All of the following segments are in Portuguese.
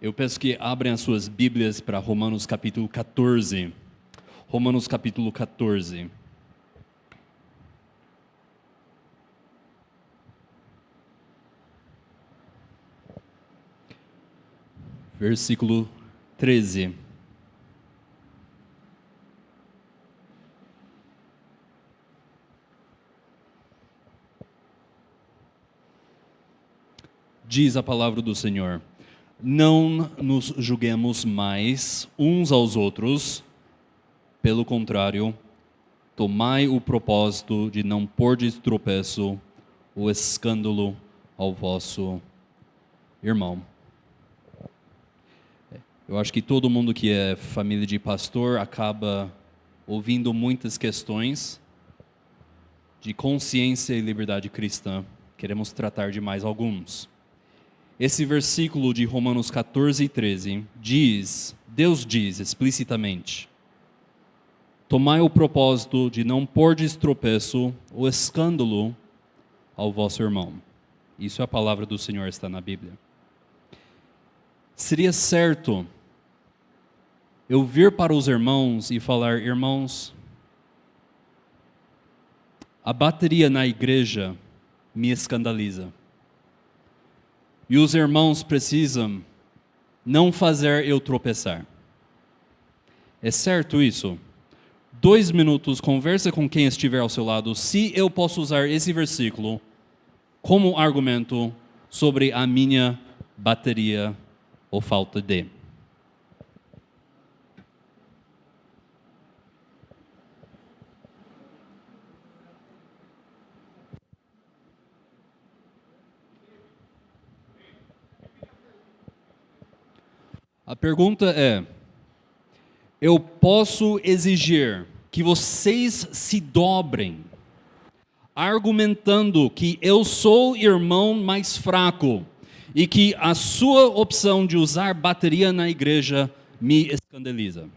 Eu peço que abrem as suas Bíblias para Romanos capítulo 14. Romanos capítulo 14. Versículo 13. Diz a palavra do Senhor: não nos julguemos mais uns aos outros, pelo contrário, tomai o propósito de não pôr de tropeço o escândalo ao vosso irmão. Eu acho que todo mundo que é família de pastor acaba ouvindo muitas questões de consciência e liberdade cristã. Queremos tratar de mais alguns. Esse versículo de Romanos 14 e 13 diz, Deus diz explicitamente: tomai o propósito de não pôr de tropeço o escândalo ao vosso irmão. Isso é a palavra do Senhor, está na Bíblia. Seria certo eu vir para os irmãos e falar: irmãos, a bateria na igreja me escandaliza. E os irmãos precisam não fazer eu tropeçar. É certo isso? 2 minutos, conversa com quem estiver ao seu lado, se eu posso usar esse versículo como argumento sobre a minha bateria ou falta de. A pergunta é: eu posso exigir que vocês se dobrem, argumentando que eu sou o irmão mais fraco e que a sua opção de usar bateria na igreja me escandaliza?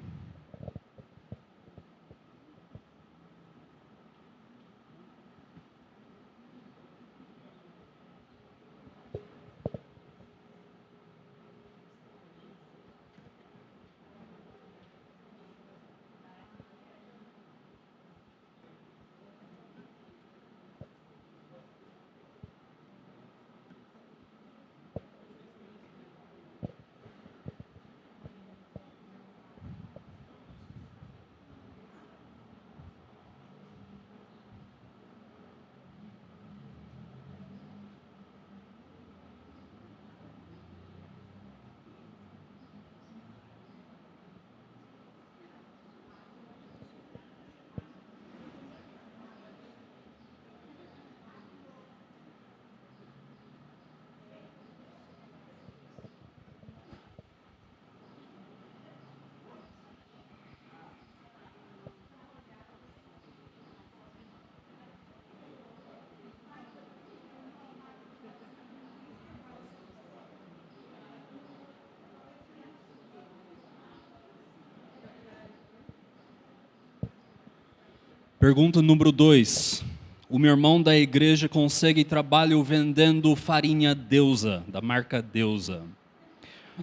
Pergunta número 2. O meu irmão da igreja consegue trabalho vendendo farinha Deusa, da marca Deusa.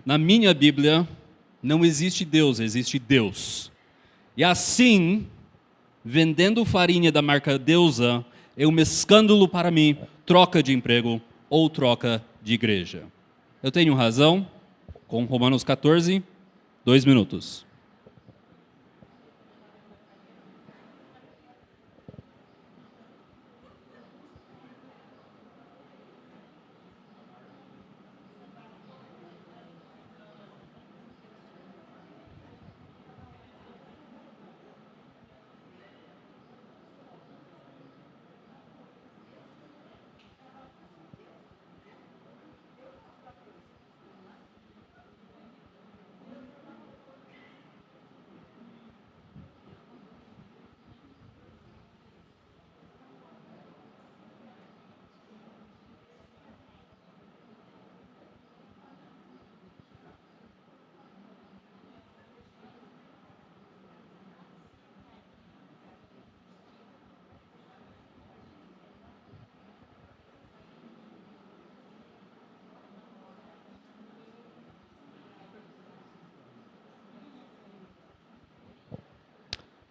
Na minha Bíblia, não existe Deus, existe Deus. E assim, vendendo farinha da marca Deusa é um escândalo para mim, troca de emprego ou troca de igreja. Eu tenho razão com Romanos 14, 2 minutos.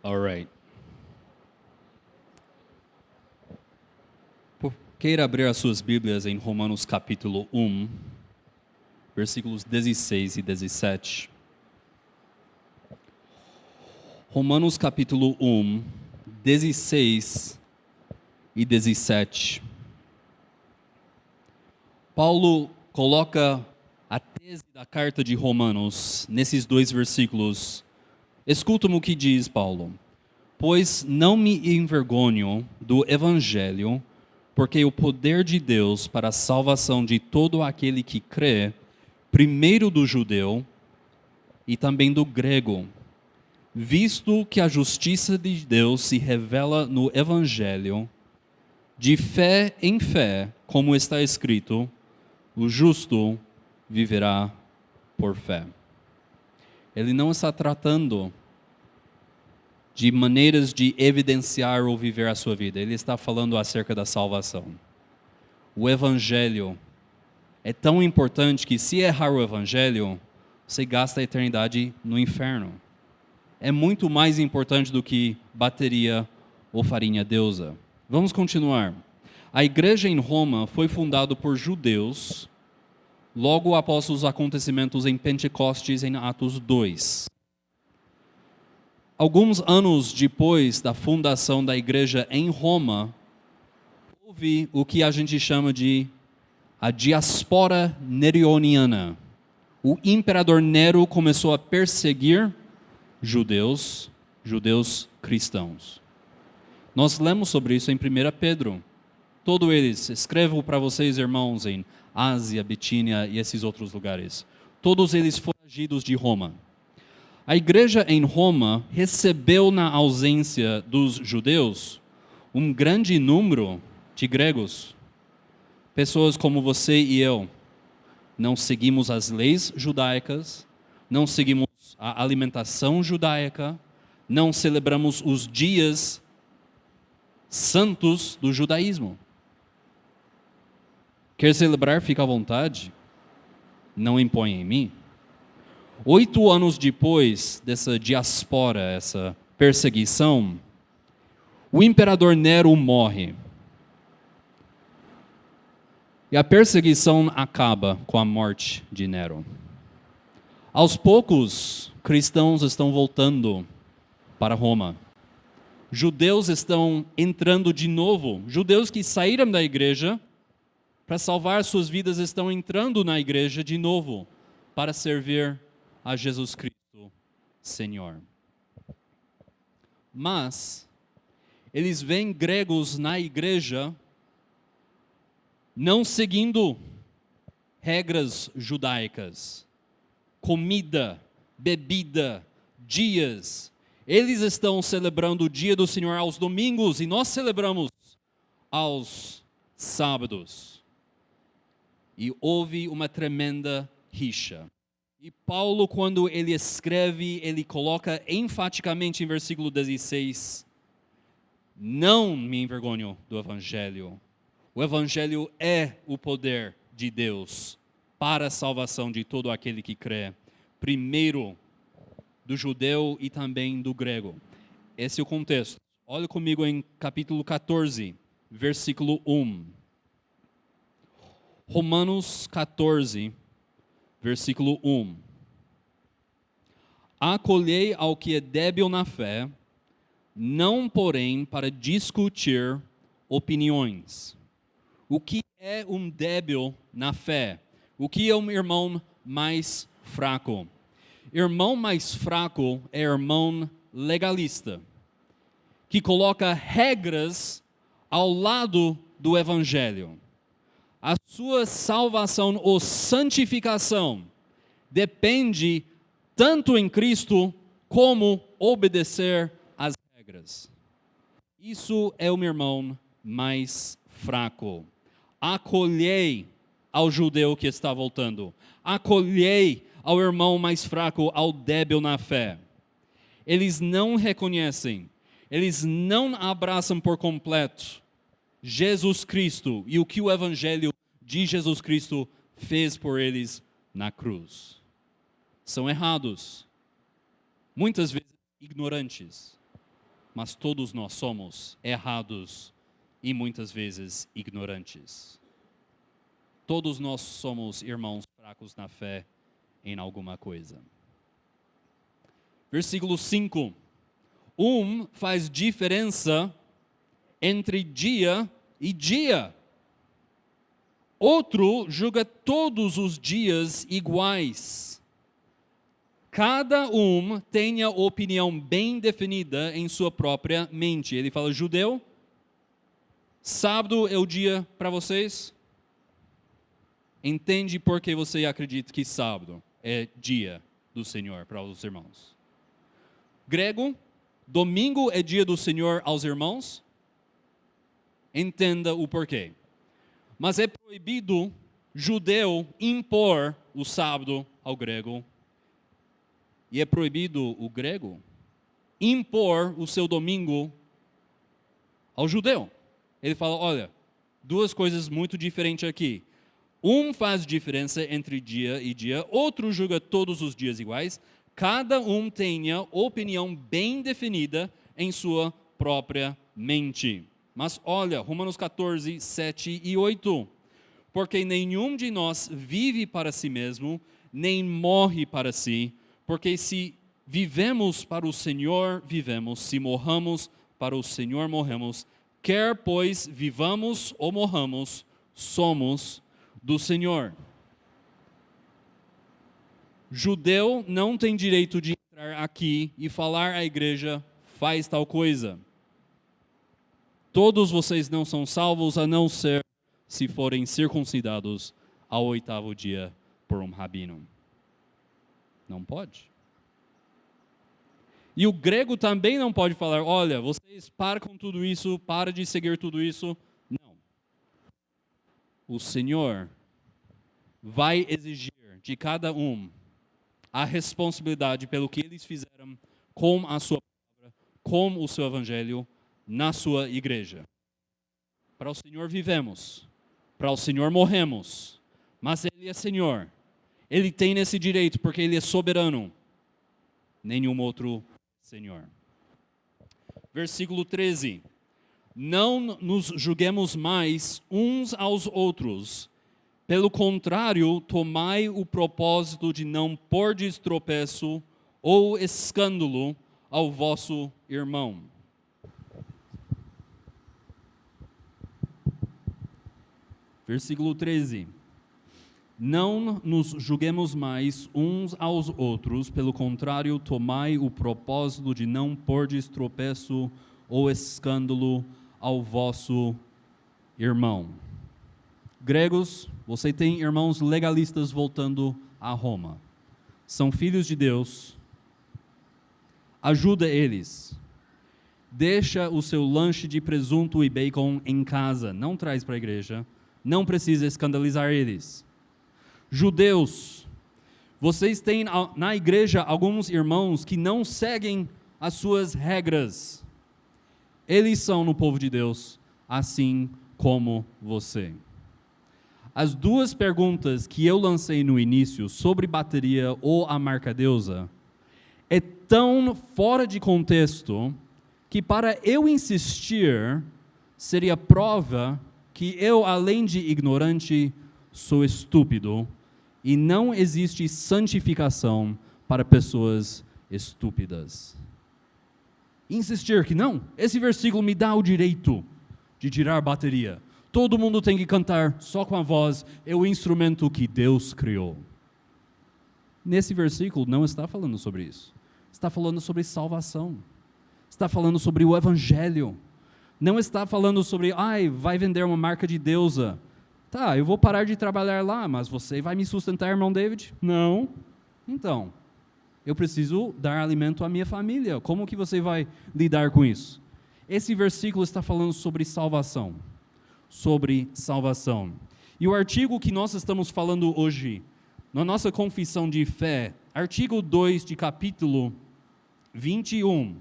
All right. Queira abrir as suas Bíblias em Romanos capítulo 1, versículos 16 e 17. Romanos capítulo 1, 16 e 17. Paulo coloca a tese da carta de Romanos nesses dois versículos. Escuta-me o que diz Paulo. Pois não me envergonho do evangelho, porque o poder de Deus para a salvação de todo aquele que crê, primeiro do judeu e também do grego, visto que a justiça de Deus se revela no evangelho, de fé em fé, como está escrito, o justo viverá por fé. Ele não está tratando de maneiras de evidenciar ou viver a sua vida. Ele está falando acerca da salvação. O evangelho é tão importante que, se errar o evangelho, você gasta a eternidade no inferno. É muito mais importante do que bateria ou farinha deusa. Vamos continuar. A igreja em Roma foi fundada por judeus logo após os acontecimentos em Pentecostes, em Atos 2. Alguns anos depois da fundação da igreja em Roma, houve o que a gente chama de a diáspora neroniana. O imperador Nero começou a perseguir judeus cristãos. Nós lemos sobre isso em 1 Pedro. Todos eles, escrevo para vocês, irmãos, em Ásia, Bitínia e esses outros lugares. Todos eles foragidos de Roma. A igreja em Roma recebeu, na ausência dos judeus, um grande número de gregos. Pessoas como você e eu. Não seguimos as leis judaicas, não seguimos a alimentação judaica, não celebramos os dias santos do judaísmo. Quer celebrar? Fica à vontade. Não impõe em mim. 8 anos depois dessa diáspora, essa perseguição, o imperador Nero morre. E a perseguição acaba com a morte de Nero. Aos poucos, cristãos estão voltando para Roma. Judeus estão entrando de novo. Judeus que saíram da igreja para salvar suas vidas estão entrando na igreja de novo para servir a Jesus Cristo, Senhor. Mas eles veem gregos na igreja não seguindo regras judaicas, comida, bebida, dias. Eles estão celebrando o dia do Senhor aos domingos e nós celebramos aos sábados. E houve uma tremenda rixa. E Paulo, quando ele escreve, ele coloca enfaticamente em versículo 16: não me envergonho do evangelho. O evangelho é o poder de Deus para a salvação de todo aquele que crê. Primeiro do judeu e também do grego. Esse é o contexto. Olha comigo em capítulo 14, versículo 1. Romanos 14, versículo 1. Acolhei ao que é débil na fé, não porém para discutir opiniões. O que é um débil na fé? O que é um irmão mais fraco? Irmão mais fraco é irmão legalista, que coloca regras ao lado do evangelho. A sua salvação ou santificação depende tanto em Cristo como obedecer às regras. Isso é um irmão mais fraco. Acolhei ao judeu que está voltando. Acolhei ao irmão mais fraco, ao débil na fé. Eles não reconhecem, eles não abraçam por completo Jesus Cristo e o que o evangelho de Jesus Cristo fez por eles na cruz. São errados, muitas vezes ignorantes. mas todos nós somos errados e muitas vezes ignorantes. Todos nós somos irmãos fracos na fé em alguma coisa. Versículo 5. Faz diferença entre dia e dia. Outro julga todos os dias iguais. Cada tem a opinião bem definida em sua própria mente. Ele fala, judeu, sábado é o dia para vocês? Entende por que você acredita que sábado é dia do Senhor para os irmãos? Grego, domingo é dia do Senhor aos irmãos? Entenda o porquê. Mas é proibido judeu impor o sábado ao grego. E é proibido o grego impor o seu domingo ao judeu. Ele fala, olha, duas coisas muito diferentes aqui. Faz diferença entre dia e dia, outro julga todos os dias iguais. Cada tenha opinião bem definida em sua própria mente. Mas olha, Romanos 14, 7 e 8. Porque nenhum de nós vive para si mesmo, nem morre para si. Porque se vivemos para o Senhor, vivemos. Se morramos, para o Senhor morremos. Quer, pois, vivamos ou morramos, somos do Senhor. Judeu não tem direito de entrar aqui e falar à igreja, faz tal coisa. Todos vocês não são salvos a não ser se forem circuncidados ao 8º dia por um rabino. Não pode. E o grego também não pode falar, olha, vocês param com tudo isso, para de seguir tudo isso. Não. O Senhor vai exigir de cada a responsabilidade pelo que eles fizeram com a sua palavra, com o seu evangelho, na sua igreja. Para o Senhor vivemos, para o Senhor morremos, mas Ele é Senhor. Ele tem esse direito porque Ele é soberano. Nenhum outro Senhor. Versículo 13. Não nos julguemos mais uns aos outros. Pelo contrário, tomai o propósito de não pôr de tropeço ou escândalo ao vosso irmão. Versículo 13. Não nos julguemos mais uns aos outros, pelo contrário, tomai o propósito de não pôr de tropeço ou escândalo ao vosso irmão. Gregos, você tem irmãos legalistas voltando a Roma. São filhos de Deus. Ajuda eles. Deixa o seu lanche de presunto e bacon em casa. Não traz para a igreja. Não precisa escandalizar eles. Judeus, vocês têm na igreja alguns irmãos que não seguem as suas regras. Eles são no povo de Deus, assim como você. As duas perguntas que eu lancei no início sobre bateria ou a marca deusa é tão fora de contexto que para eu insistir seria prova que eu, além de ignorante, sou estúpido e não existe santificação para pessoas estúpidas. Insistir que não, esse versículo me dá o direito de tirar bateria. Todo mundo tem que cantar só com a voz, é o instrumento que Deus criou. Nesse versículo não está falando sobre isso. Está falando sobre salvação. Está falando sobre o evangelho. Não está falando sobre, vai vender uma marca de deusa. Tá, eu vou parar de trabalhar lá, mas você vai me sustentar, irmão David? Não. Então, eu preciso dar alimento à minha família. Como que você vai lidar com isso? Esse versículo está falando sobre salvação. Sobre salvação. E o artigo que nós estamos falando hoje, na nossa confissão de fé, artigo 2 de capítulo 21,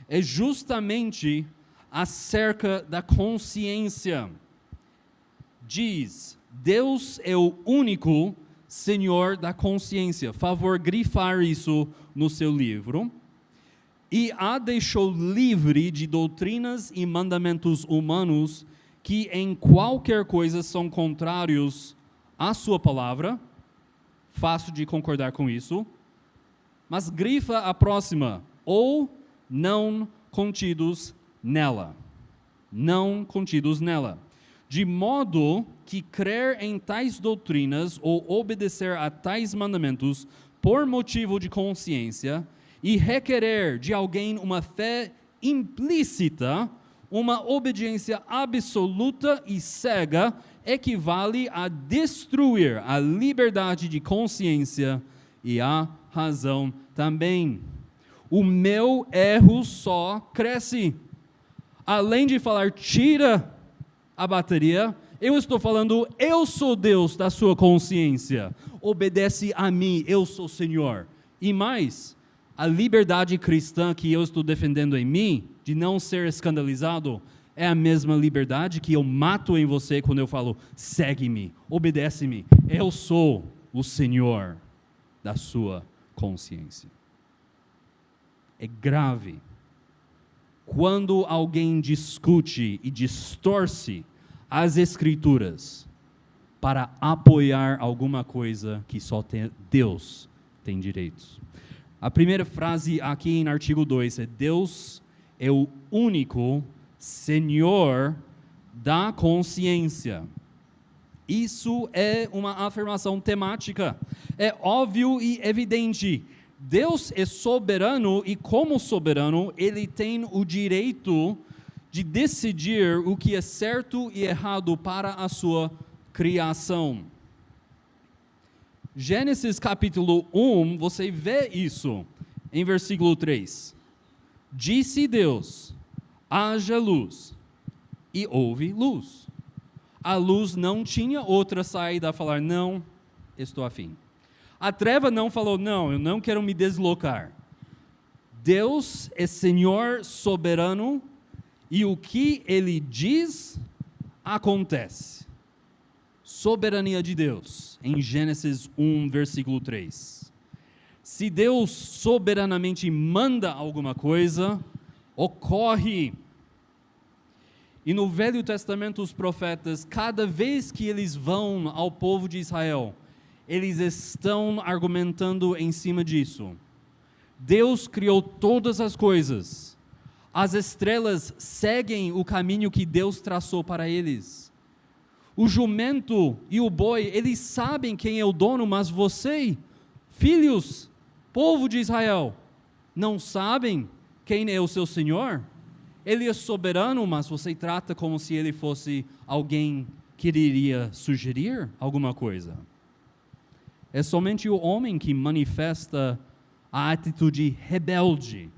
é justamente acerca da consciência. Diz, Deus é o único Senhor da consciência. Favor grifar isso no seu livro. e a deixou livre de doutrinas e mandamentos humanos que em qualquer coisa são contrários à sua palavra. Fácil de concordar com isso. Mas grifa a próxima, ou não contidos nela. Não contidos nela. De modo que crer em tais doutrinas ou obedecer a tais mandamentos por motivo de consciência e requerer de alguém uma fé implícita, uma obediência absoluta e cega, equivale a destruir a liberdade de consciência e a razão também. O meu erro só cresce. Além de falar, tira a bateria, eu estou falando, eu sou Deus da sua consciência. Obedece a mim, eu sou Senhor. E mais, a liberdade cristã que eu estou defendendo em mim, de não ser escandalizado, é a mesma liberdade que eu mato em você quando eu falo, segue-me, obedece-me. Eu sou o Senhor da sua consciência. É grave quando alguém discute e distorce as Escrituras para apoiar alguma coisa que só Deus tem direitos. A primeira frase aqui em artigo 2 é: Deus é o único Senhor da consciência. Isso é uma afirmação temática. É óbvio e evidente. Deus é soberano e, como soberano, Ele tem o direito de decidir o que é certo e errado para a sua criação. Gênesis capítulo 1, você vê isso em versículo 3. Disse Deus, haja luz, e houve luz. A luz não tinha outra saída a falar, não, estou afim. A treva não falou, não, eu não quero me deslocar. Deus é Senhor soberano e o que Ele diz, acontece. Soberania de Deus, em Gênesis 1, versículo 3. Se Deus soberanamente manda alguma coisa, ocorre. E no Velho Testamento, os profetas, cada vez que eles vão ao povo de Israel, eles estão argumentando em cima disso. Deus criou todas as coisas. As estrelas seguem o caminho que Deus traçou para eles. O jumento e o boi, eles sabem quem é o dono, mas você, filhos, povo de Israel, não sabem quem é o seu Senhor? Ele é soberano, mas você trata como se ele fosse alguém que iria sugerir alguma coisa. É somente o homem que manifesta a atitude rebelde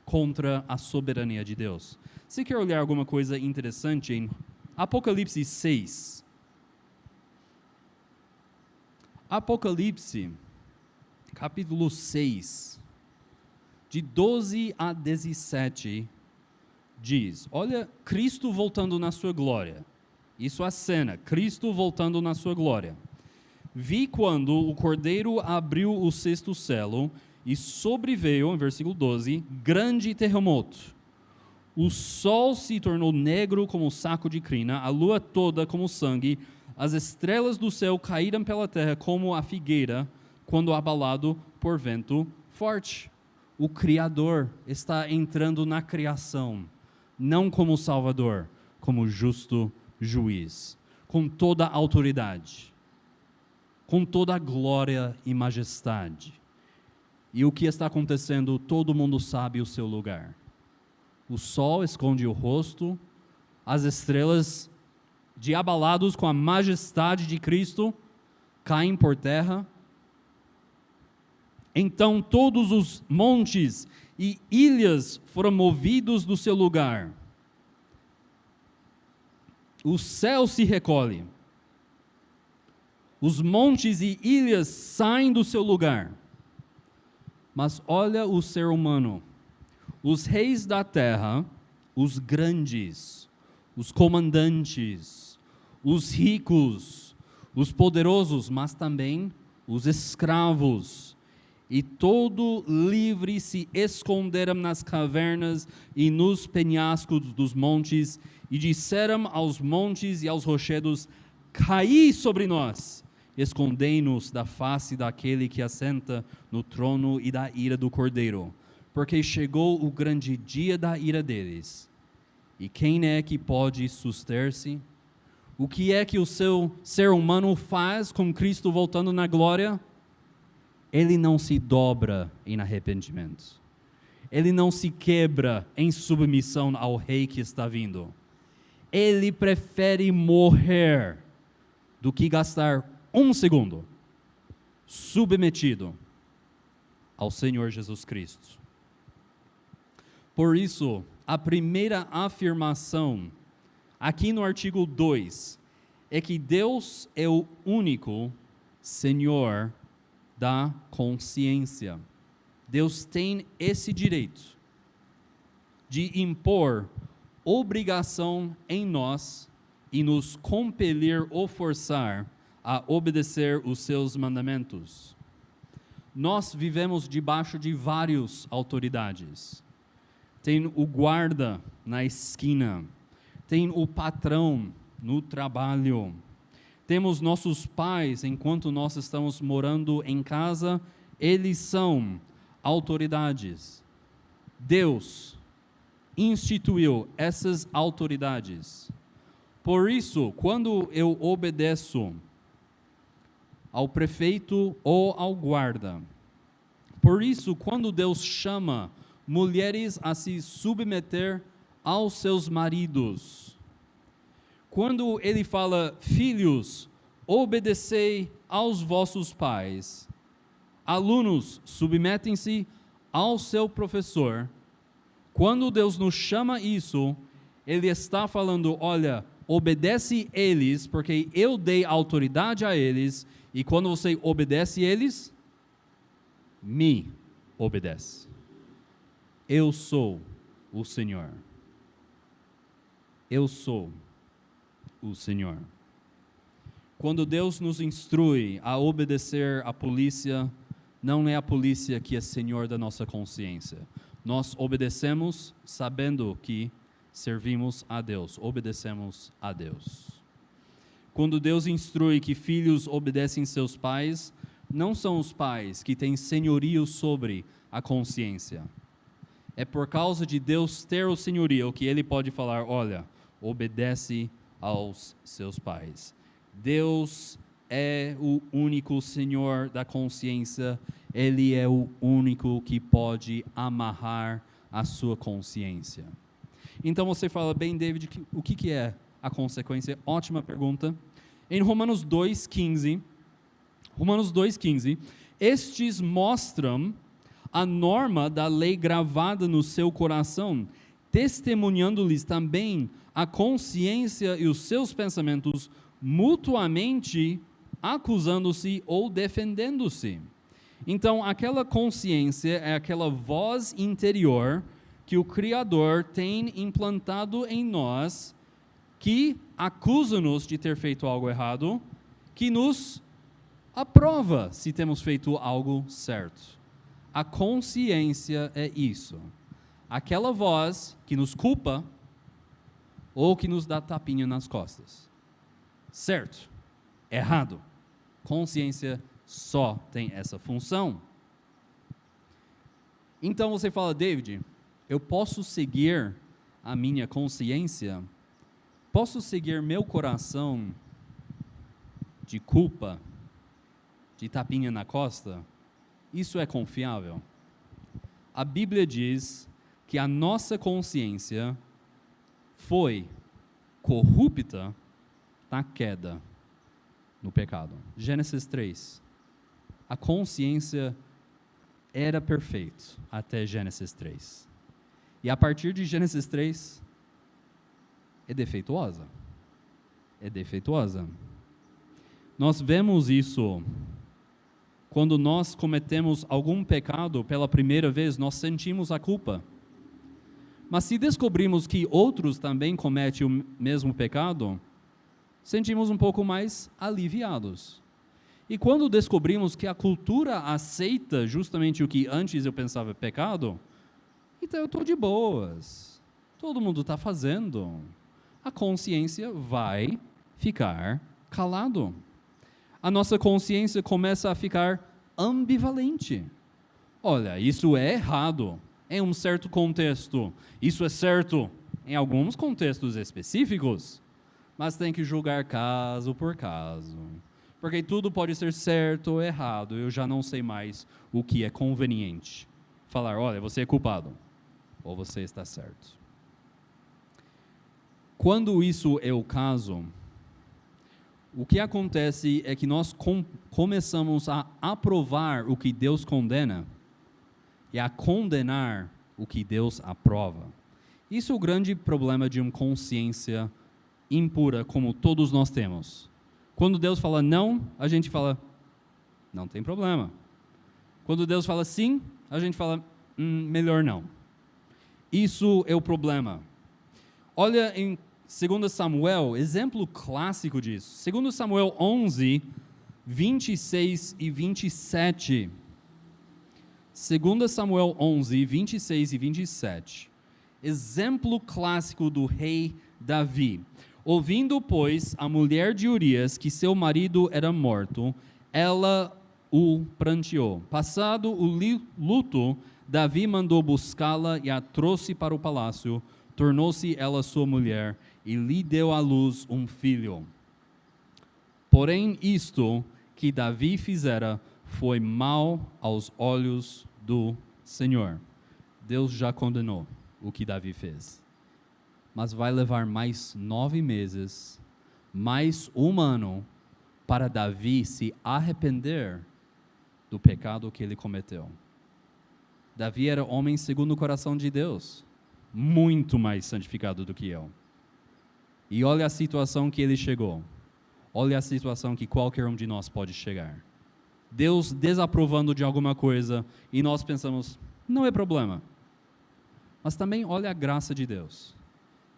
contra a soberania de Deus. Você quer olhar alguma coisa interessante em Apocalipse 6? Apocalipse, capítulo 6, de 12 a 17, diz, olha, Cristo voltando na sua glória. Isso é a cena, Cristo voltando na sua glória. Vi quando o Cordeiro abriu o sexto selo e sobreveio, em versículo 12, grande terremoto. O sol se tornou negro como saco de crina, a lua toda como sangue, as estrelas do céu caíram pela terra como a figueira, quando abalado por vento forte. O Criador está entrando na criação, não como Salvador, como justo juiz, com toda a autoridade, com toda a glória e majestade. E o que está acontecendo, todo mundo sabe o seu lugar. O sol esconde o rosto, as estrelas, de abalados com a majestade de Cristo, caem por terra. Então todos os montes e ilhas foram movidos do seu lugar. O céu se recolhe. Os montes e ilhas saem do seu lugar. Mas olha o ser humano. Os reis da terra, os grandes, os comandantes, os ricos, os poderosos, mas também os escravos, e todo livre se esconderam nas cavernas e nos penhascos dos montes, e disseram aos montes e aos rochedos: caí sobre nós, escondei-nos da face daquele que assenta no trono e da ira do Cordeiro, porque chegou o grande dia da ira deles. E quem é que pode suster-se? O que é que o seu ser humano faz com Cristo voltando na glória? Ele não se dobra em arrependimento. Ele não se quebra em submissão ao rei que está vindo. Ele prefere morrer do que gastar um segundo submetido ao Senhor Jesus Cristo. Por isso, a primeira afirmação aqui no artigo 2 é que Deus é o único Senhor da consciência. Deus tem esse direito de impor obrigação em nós e nos compelir ou forçar a obedecer os seus mandamentos. Nós vivemos debaixo de várias autoridades. Tem o guarda na esquina, tem o patrão no trabalho, temos nossos pais enquanto nós estamos morando em casa, eles são autoridades. Deus instituiu essas autoridades. Por isso, quando eu obedeço ao prefeito ou ao guarda, por isso, quando Deus chama mulheres a se submeter aos seus maridos, quando Ele fala, filhos, obedecei aos vossos pais, alunos, submetem-se ao seu professor, quando Deus nos chama isso, Ele está falando, olha, obedece eles, porque eu dei autoridade a eles, e quando você obedece eles, me obedece. Eu sou o Senhor. Eu sou o Senhor. Quando Deus nos instrui a obedecer à polícia, não é a polícia que é Senhor da nossa consciência. Nós obedecemos sabendo que servimos a Deus, obedecemos a Deus. Quando Deus instrui que filhos obedecem seus pais, não são os pais que têm senhorio sobre a consciência. É por causa de Deus ter o senhorio que Ele pode falar, olha, obedece aos seus pais. Deus é o único Senhor da consciência, Ele é o único que pode amarrar a sua consciência. Então você fala, bem, David, o que é a consequência? Ótima pergunta. Em Romanos 2,15, estes mostram a norma da lei gravada no seu coração, testemunhando-lhes também a consciência e os seus pensamentos mutuamente acusando-se ou defendendo-se. Então, aquela consciência é aquela voz interior que o Criador tem implantado em nós, que acusa-nos de ter feito algo errado, que nos aprova se temos feito algo certo. A consciência é isso. Aquela voz que nos culpa ou que nos dá tapinha nas costas. Certo? Errado. Consciência só tem essa função. Então você fala, David, eu posso seguir a minha consciência? Posso seguir meu coração de culpa, de tapinha na costa? Isso é confiável? A Bíblia diz que a nossa consciência foi corrupta na queda, no pecado. Gênesis 3. A consciência era perfeita até Gênesis 3. E a partir de Gênesis 3, é defeituosa. É defeituosa. Nós vemos isso quando nós cometemos algum pecado pela primeira vez, nós sentimos a culpa. Mas se descobrimos que outros também cometem o mesmo pecado, sentimos um pouco mais aliviados. E quando descobrimos que a cultura aceita justamente o que antes eu pensava pecado, então eu estou de boas. Todo mundo está fazendo. A consciência vai ficar calado. A nossa consciência começa a ficar ambivalente. Olha, isso é errado em um certo contexto. Isso é certo em alguns contextos específicos. Mas tem que julgar caso por caso. Porque tudo pode ser certo ou errado. Eu já não sei mais o que é conveniente. Falar, olha, você é culpado. Ou você está certo. Quando isso é o caso, o que acontece é que nós começamos a aprovar o que Deus condena e a condenar o que Deus aprova. Isso é o grande problema de uma consciência impura, como todos nós temos. Quando Deus fala não, a gente fala, não tem problema. Quando Deus fala sim, a gente fala, melhor não. Isso é o problema. Olha em 2 Samuel, exemplo clássico disso. 2 Samuel 11, 26 e 27. 2 Samuel 11, 26 e 27. Exemplo clássico do rei Davi. Ouvindo, pois, a mulher de Urias que seu marido era morto, ela o pranteou. Passado o luto, Davi mandou buscá-la e a trouxe para o palácio. Tornou-se ela sua mulher e lhe deu à luz um filho. Porém, isto que Davi fizera foi mal aos olhos do Senhor. Deus já condenou o que Davi fez. Mas vai levar mais 9 meses, mais 1 ano, para Davi se arrepender do pecado que ele cometeu. Davi era homem segundo o coração de Deus, muito mais santificado do que eu. E olha a situação que ele chegou. Olha a situação que qualquer um de nós pode chegar. Deus desaprovando de alguma coisa e nós pensamos, não é problema. Mas também olha a graça de Deus.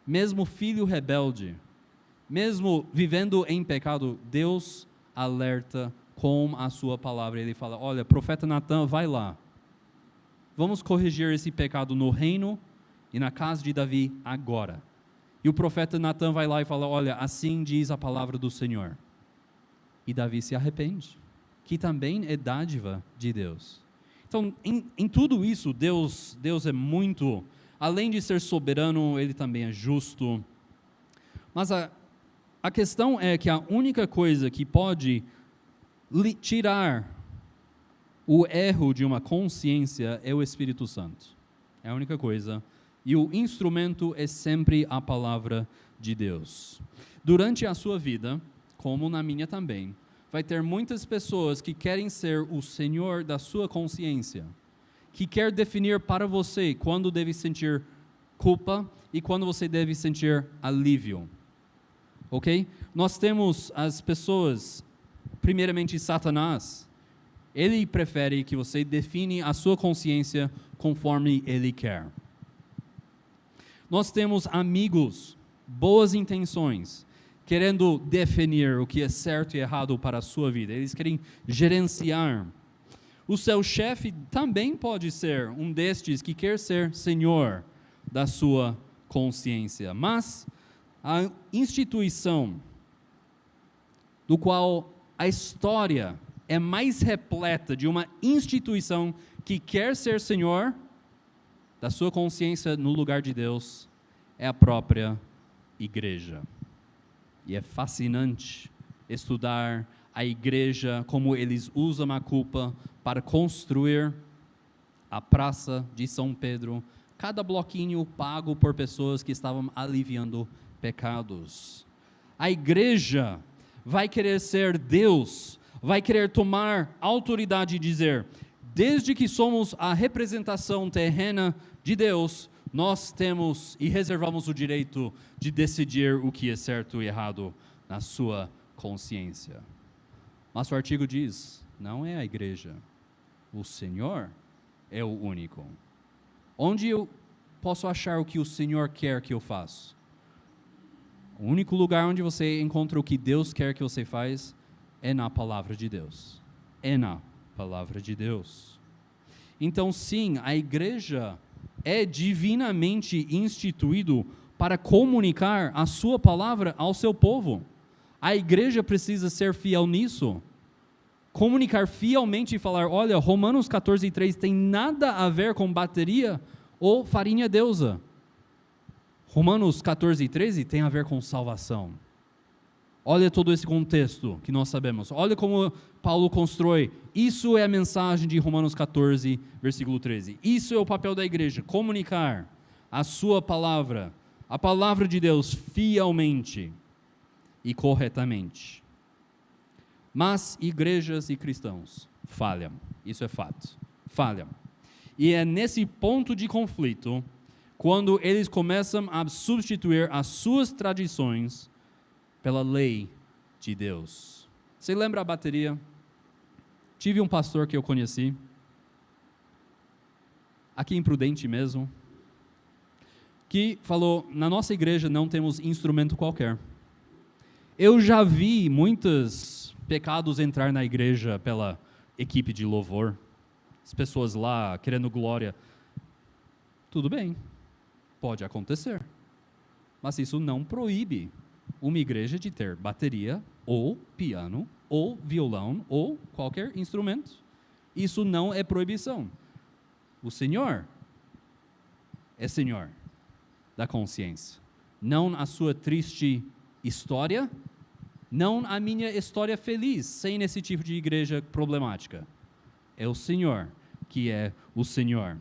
Mesmo filho rebelde, mesmo vivendo em pecado, Deus alerta com a sua palavra. Ele fala, olha, profeta Natan, vai lá. Vamos corrigir esse pecado no reino e na casa de Davi agora. E o profeta Natan vai lá e fala, olha, assim diz a palavra do Senhor. E Davi se arrepende, que também é dádiva de Deus. Então, em tudo isso, Deus é muito, além de ser soberano, Ele também é justo. Mas a questão é que a única coisa que pode tirar o erro de uma consciência é o Espírito Santo. É a única coisa. E o instrumento é sempre a palavra de Deus. Durante a sua vida, como na minha também, vai ter muitas pessoas que querem ser o senhor da sua consciência, que quer definir para você quando deve sentir culpa e quando você deve sentir alívio. Ok? Nós temos as pessoas, primeiramente Satanás. Ele prefere que você define a sua consciência conforme ele quer. Nós temos amigos, boas intenções, querendo definir o que é certo e errado para a sua vida. Eles querem gerenciar. O seu chefe também pode ser um destes que quer ser senhor da sua consciência. Mas a instituição do qual a história é mais repleta de uma instituição que quer ser senhor da sua consciência no lugar de Deus, é a própria igreja. E é fascinante estudar a igreja, como eles usam a culpa para construir a praça de São Pedro, cada bloquinho pago por pessoas que estavam aliviando pecados. A igreja vai querer ser Deus, vai querer tomar autoridade e dizer, desde que somos a representação terrena de Deus, nós temos e reservamos o direito de decidir o que é certo e errado na sua consciência. Mas o artigo diz, não é a igreja, o Senhor é o único. Onde eu posso achar o que o Senhor quer que eu faça? O único lugar onde você encontra o que Deus quer que você faça é na palavra de Deus. É na palavra de Deus. Então, sim, a igreja é divinamente instituído para comunicar a sua palavra ao seu povo. A igreja precisa ser fiel nisso. Comunicar fielmente e falar, olha, Romanos 14:3 tem nada a ver com bateria ou farinha deusa. Romanos 14:13 tem a ver com salvação. Olha todo esse contexto que nós sabemos. Olha como Paulo constrói. Isso é a mensagem de Romanos 14, versículo 13. Isso é o papel da igreja, comunicar a sua palavra, a palavra de Deus fielmente e corretamente. Mas igrejas e cristãos falham. Isso é fato. Falham. E é nesse ponto de conflito, quando eles começam a substituir as suas tradições pela lei de Deus. Você lembra a bateria? Tive um pastor que eu conheci, aqui em Prudente mesmo, que falou, na nossa igreja não temos instrumento qualquer. Eu já vi muitos pecados entrar na igreja pela equipe de louvor, as pessoas lá querendo glória. Tudo bem, pode acontecer, mas isso não proíbe uma igreja de ter bateria, ou piano, ou violão, ou qualquer instrumento. Isso não é proibição. O Senhor é Senhor da consciência. Não a sua triste história, não a minha história feliz, sem esse tipo de igreja problemática. É o Senhor que é o Senhor.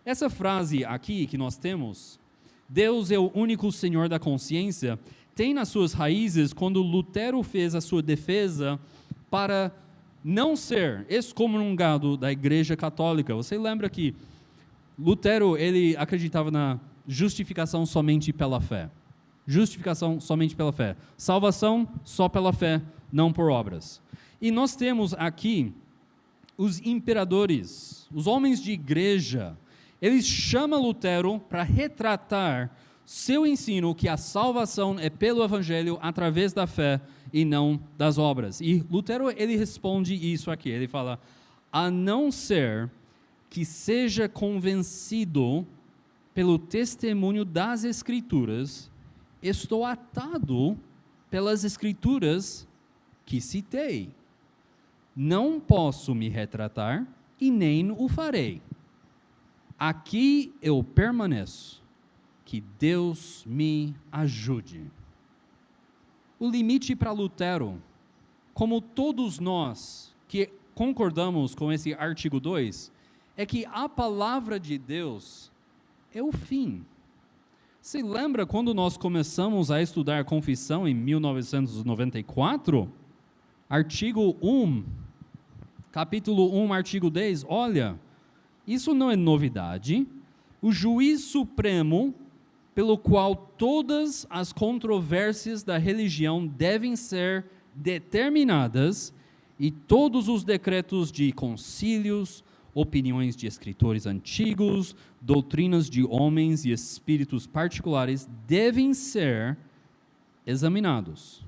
Essa frase aqui que nós temos, Deus é o único Senhor da consciência, tem nas suas raízes quando Lutero fez a sua defesa para não ser excomungado da Igreja Católica. Você lembra que Lutero, ele acreditava na justificação somente pela fé. Justificação somente pela fé. Salvação só pela fé, não por obras. E nós temos aqui os imperadores, os homens de igreja. Eles chamam Lutero para retratar seu ensino que a salvação é pelo Evangelho através da fé e não das obras. E Lutero, ele responde isso aqui, ele fala, a não ser que seja convencido pelo testemunho das Escrituras, estou atado pelas Escrituras que citei. Não posso me retratar e nem o farei. Aqui eu permaneço. Que Deus me ajude. O limite para Lutero, como todos nós que concordamos com esse artigo 2, é que a palavra de Deus é o fim. Se lembra quando nós começamos a estudar confissão em 1994? Artigo 1, capítulo 1, artigo 10, olha, isso não é novidade. O juiz supremo pelo qual todas as controvérsias da religião devem ser determinadas e todos os decretos de concílios, opiniões de escritores antigos, doutrinas de homens e espíritos particulares devem ser examinados,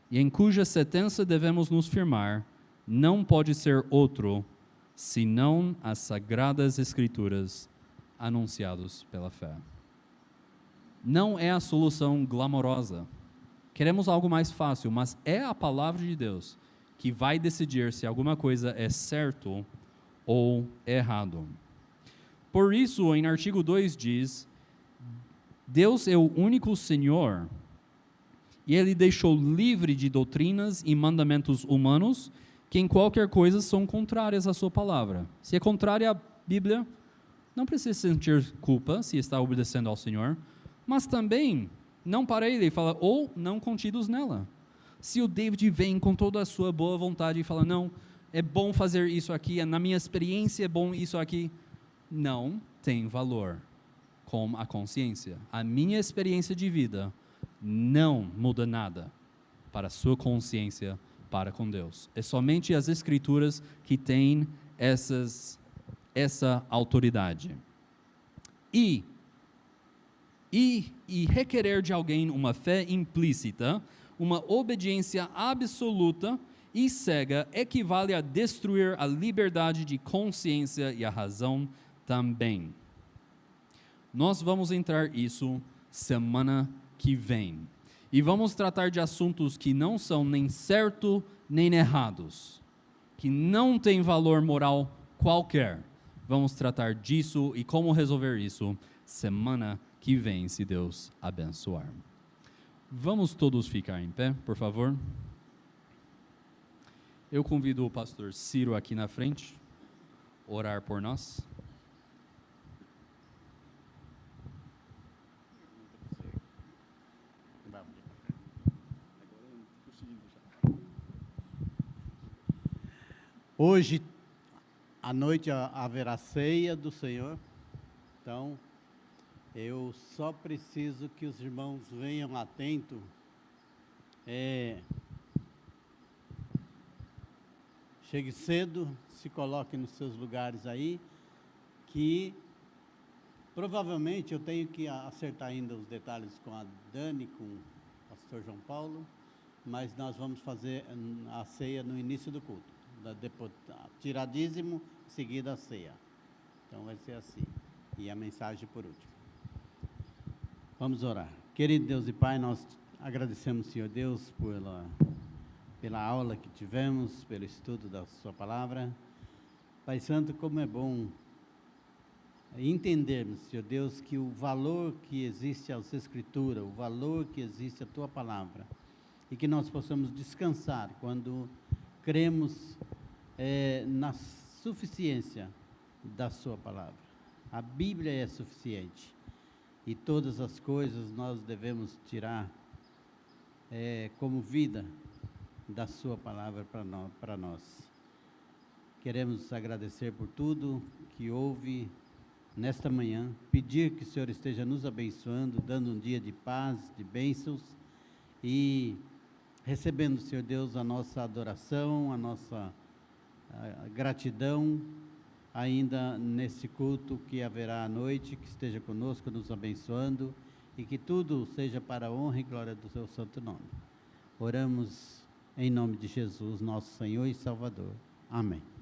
e em cuja sentença devemos nos firmar, não pode ser outro, senão as sagradas escrituras anunciadas pela fé. Não é a solução glamourosa. Queremos algo mais fácil, mas é a palavra de Deus que vai decidir se alguma coisa é certo ou errado. Por isso, em artigo 2 diz, Deus é o único Senhor, e Ele deixou livre de doutrinas e mandamentos humanos que em qualquer coisa são contrárias à sua palavra. Se é contrária à Bíblia, não precisa sentir culpa se está obedecendo ao Senhor, mas também não para ele, fala, ou não contidos nela. Se o David vem com toda a sua boa vontade e fala, não, é bom fazer isso aqui, na minha experiência é bom isso aqui, não tem valor com a consciência. A minha experiência de vida não muda nada para a sua consciência para com Deus. É somente as Escrituras que têm essa autoridade. E requerer de alguém uma fé implícita, uma obediência absoluta e cega equivale a destruir a liberdade de consciência e a razão também. Nós vamos entrar isso semana que vem. E vamos tratar de assuntos que não são nem certo nem errados, que não têm valor moral qualquer. Vamos tratar disso e como resolver isso semana que vem, se Deus abençoar. Vamos todos ficar em pé, por favor. Eu convido o pastor Ciro aqui na frente, orar por nós. Hoje à noite haverá ceia do Senhor, então eu só preciso que os irmãos venham atentos. Chegue cedo, se coloque nos seus lugares aí, que provavelmente eu tenho que acertar ainda os detalhes com a Dani, com o pastor João Paulo, mas nós vamos fazer a ceia no início do culto. Depois, tirar dízimo, em seguida a ceia. Então vai ser assim. E a mensagem por último. Vamos orar. Querido Deus e Pai, nós agradecemos, Senhor Deus, pela aula que tivemos, pelo estudo da Sua Palavra. Pai Santo, como é bom entendermos, Senhor Deus, que o valor que existe às Escrituras, o valor que existe à Tua Palavra, e que nós possamos descansar quando cremos na suficiência da Sua Palavra. A Bíblia é suficiente e todas as coisas nós devemos tirar como vida da Sua Palavra para nós. Queremos agradecer por tudo que houve nesta manhã, pedir que o Senhor esteja nos abençoando, dando um dia de paz, de bênçãos e recebendo, Senhor Deus, a nossa adoração, a nossa gratidão, ainda nesse culto que haverá à noite, que esteja conosco, nos abençoando, e que tudo seja para a honra e glória do Seu santo nome. Oramos em nome de Jesus, nosso Senhor e Salvador. Amém.